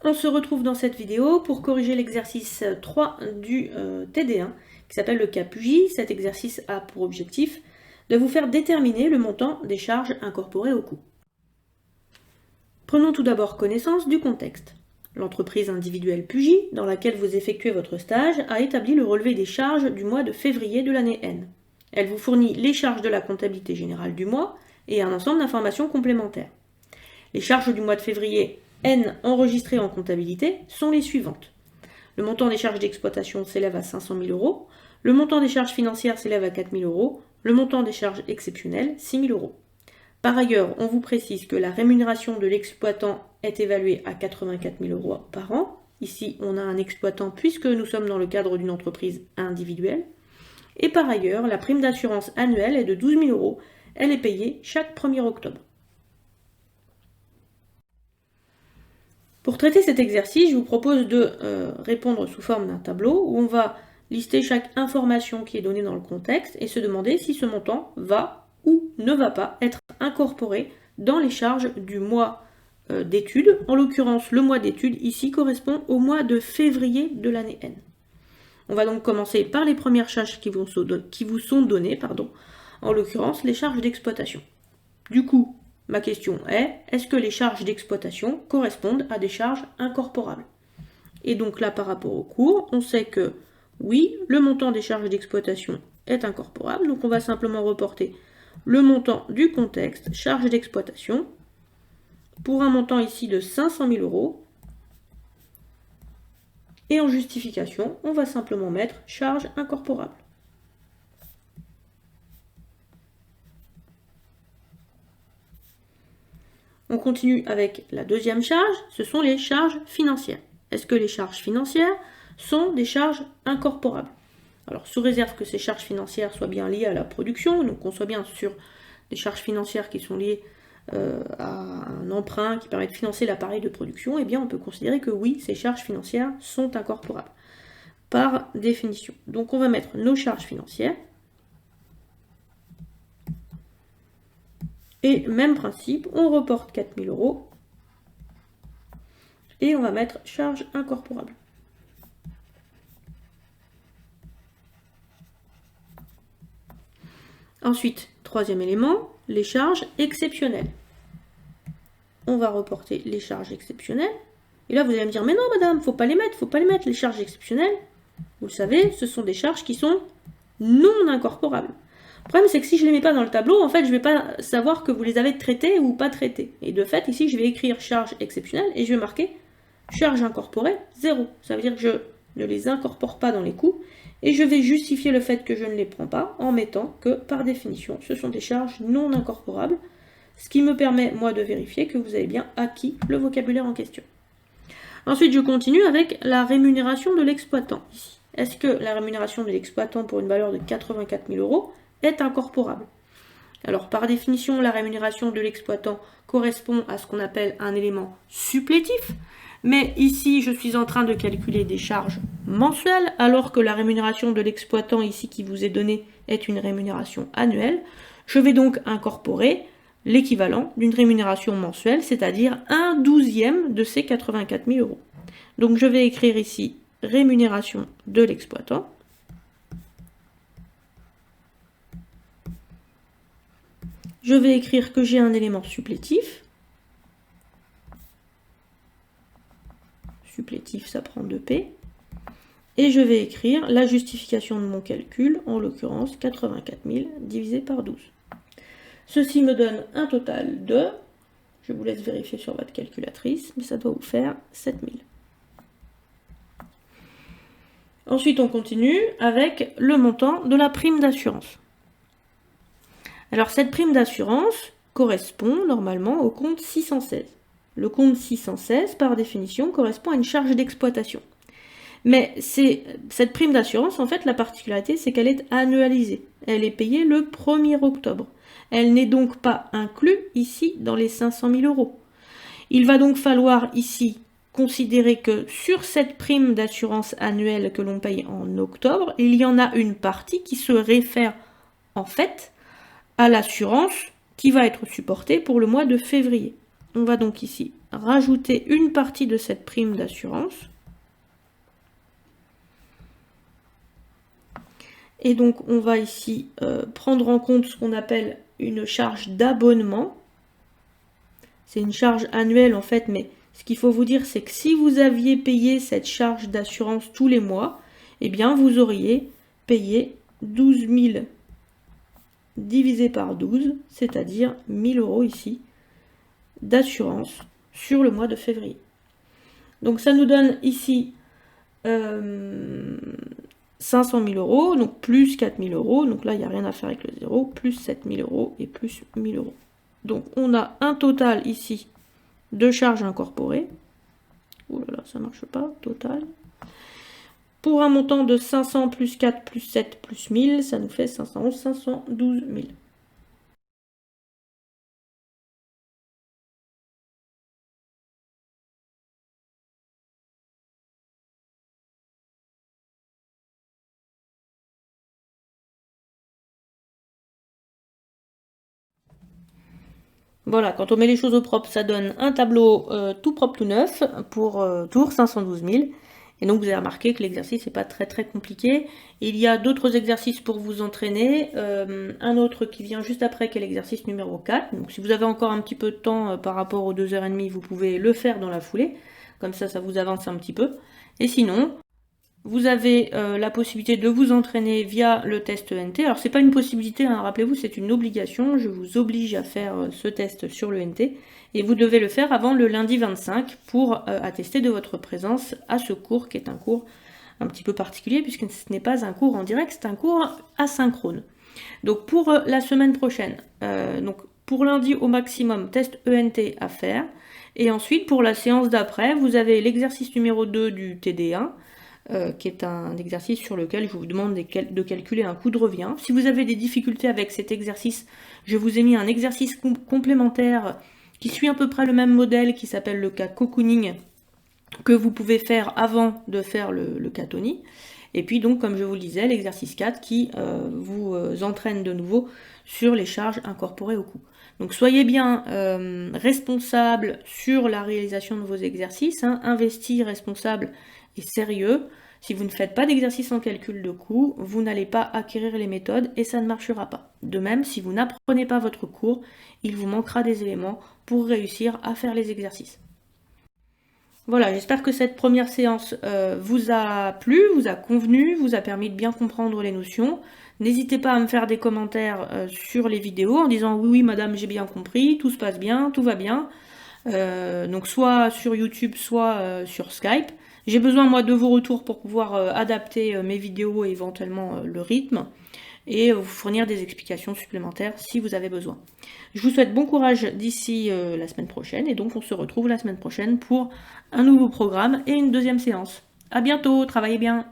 On se retrouve dans cette vidéo pour corriger l'exercice 3 du TD1 qui s'appelle le cas PUJ. Cet exercice a pour objectif de vous faire déterminer le montant des charges incorporées au coût. Prenons tout d'abord connaissance du contexte. L'entreprise individuelle PUJ, dans laquelle vous effectuez votre stage, a établi le relevé des charges du mois de février de l'année N. Elle vous fournit les charges de la comptabilité générale du mois et un ensemble d'informations complémentaires. Les charges du mois de février N enregistrées en comptabilité sont les suivantes. Le montant des charges d'exploitation s'élève à 500 000 euros, le montant des charges financières s'élève à 4 000 euros, le montant des charges exceptionnelles 6 000 euros. Par ailleurs, on vous précise que la rémunération de l'exploitant est évaluée à 84 000 euros par an. Ici, on a un exploitant puisque nous sommes dans le cadre d'une entreprise individuelle. Et par ailleurs, la prime d'assurance annuelle est de 12 000 euros. Elle est payée chaque 1er octobre. Pour traiter cet exercice, je vous propose de répondre sous forme d'un tableau où on va lister chaque information qui est donnée dans le contexte et se demander si ce montant va ou ne va pas être incorporé dans les charges du mois d'études. En l'occurrence, le mois d'études ici correspond au mois de février de l'année N. On va donc commencer par les premières charges qui vous sont données, en l'occurrence les charges d'exploitation. Du coup, ma question est-ce que les charges d'exploitation correspondent à des charges incorporables? Et donc là, par rapport au cours, on sait que oui, le montant des charges d'exploitation est incorporable. Donc on va simplement reporter le montant du contexte, charges d'exploitation, pour un montant ici de 500 000 euros. Et en justification, on va simplement mettre charges incorporables. On continue avec la deuxième charge, ce sont les charges financières. Est-ce que les charges financières sont des charges incorporables? Alors, sous réserve que ces charges financières soient bien liées à la production, donc qu'on soit bien sur des charges financières qui sont liées à un emprunt qui permet de financer l'appareil de production, eh bien on peut considérer que oui, ces charges financières sont incorporables, par définition. Donc on va mettre nos charges financières. Et même principe, on reporte 4 000 euros et on va mettre charges incorporables. Ensuite, troisième élément, les charges exceptionnelles. On va reporter les charges exceptionnelles. Et là, vous allez me dire, mais non, madame, faut pas les mettre, les charges exceptionnelles. Vous savez, ce sont des charges qui sont non incorporables. Le problème, c'est que si je ne les mets pas dans le tableau, en fait, je ne vais pas savoir que vous les avez traitées ou pas traitées. Et de fait, ici, je vais écrire charge exceptionnelle et je vais marquer charge incorporée 0. Ça veut dire que je ne les incorpore pas dans les coûts et je vais justifier le fait que je ne les prends pas en mettant que, par définition, ce sont des charges non incorporables, ce qui me permet, moi, de vérifier que vous avez bien acquis le vocabulaire en question. Ensuite, je continue avec la rémunération de l'exploitant. Ici, est-ce que la rémunération de l'exploitant pour une valeur de 84 000 euros est incorporable? Alors, par définition, la rémunération de l'exploitant correspond à ce qu'on appelle un élément supplétif. Mais ici, je suis en train de calculer des charges mensuelles, alors que la rémunération de l'exploitant ici qui vous est donnée est une rémunération annuelle. Je vais donc incorporer l'équivalent d'une rémunération mensuelle, c'est-à-dire 1/12e de ces 84 000 euros. Donc, je vais écrire ici rémunération de l'exploitant. Je vais écrire que j'ai un élément supplétif. Supplétif, ça prend 2P. Et je vais écrire la justification de mon calcul, en l'occurrence 84 000 divisé par 12. Ceci me donne un total de, je vous laisse vérifier sur votre calculatrice, mais ça doit vous faire 7 000. Ensuite, on continue avec le montant de la prime d'assurance. Alors, cette prime d'assurance correspond normalement au compte 616. Le compte 616, par définition, correspond à une charge d'exploitation. Mais cette prime d'assurance, en fait, la particularité, c'est qu'elle est annualisée. Elle est payée le 1er octobre. Elle n'est donc pas inclue ici dans les 500 000 euros. Il va donc falloir ici considérer que sur cette prime d'assurance annuelle que l'on paye en octobre, il y en a une partie qui se réfère en fait à l'assurance qui va être supportée pour le mois de février. On va donc ici rajouter une partie de cette prime d'assurance. Et donc, on va ici prendre en compte ce qu'on appelle une charge d'abonnement. C'est une charge annuelle en fait, mais ce qu'il faut vous dire, c'est que si vous aviez payé cette charge d'assurance tous les mois, eh bien, vous auriez payé 12 000 divisé par 12, c'est-à-dire 1 000 € ici d'assurance sur le mois de février. Donc ça nous donne ici 500 000 €, donc plus 4 000 €, donc là il n'y a rien à faire avec le 0, plus 7 000 € et plus 1 000 €. Donc on a un total ici de charges incorporées. Ouh là là, ça marche pas, total. Pour un montant de 500 plus 4 plus 7 plus 1000, ça nous fait 511, 512 000. Voilà, quand on met les choses au propre, ça donne un tableau tout propre, tout neuf, pour toujours 512 000. Et donc vous avez remarqué que l'exercice n'est pas très compliqué. Il y a d'autres exercices pour vous entraîner. Un autre qui vient juste après, qui est l'exercice numéro 4. Donc si vous avez encore un petit peu de temps par rapport aux 2h30, vous pouvez le faire dans la foulée. Comme ça vous avance un petit peu. Et sinon, vous avez la possibilité de vous entraîner via le test ENT. Alors c'est pas une possibilité, hein, rappelez-vous, c'est une obligation. Je vous oblige à faire ce test sur le ENT. Et vous devez le faire avant le lundi 25 pour attester de votre présence à ce cours, qui est un cours un petit peu particulier, puisque ce n'est pas un cours en direct, c'est un cours asynchrone. Donc pour la semaine prochaine, donc pour lundi au maximum, test ENT à faire. Et ensuite, pour la séance d'après, vous avez l'exercice numéro 2 du TD1, qui est un exercice sur lequel je vous demande de calculer un coût de revient. Si vous avez des difficultés avec cet exercice, je vous ai mis un exercice complémentaire qui suit à peu près le même modèle, qui s'appelle le cas cocooning, que vous pouvez faire avant de faire le cas Tony. Et puis donc, comme je vous le disais, l'exercice 4 qui vous entraîne de nouveau sur les charges incorporées au coût. Donc soyez bien responsable sur la réalisation de vos exercices, hein, investi, responsable et sérieux. Si vous ne faites pas d'exercice en calcul de coût, vous n'allez pas acquérir les méthodes et ça ne marchera pas. De même, si vous n'apprenez pas votre cours, il vous manquera des éléments pour réussir à faire les exercices. Voilà, j'espère que cette première séance vous a plu, vous a convenu, vous a permis de bien comprendre les notions. N'hésitez pas à me faire des commentaires sur les vidéos en disant oui madame, j'ai bien compris, tout se passe bien, tout va bien. Donc soit sur YouTube, soit sur Skype. J'ai besoin moi de vos retours pour pouvoir adapter mes vidéos et éventuellement le rythme et vous fournir des explications supplémentaires si vous avez besoin. Je vous souhaite bon courage d'ici la semaine prochaine et donc on se retrouve la semaine prochaine pour un nouveau programme et une deuxième séance. À bientôt, travaillez bien!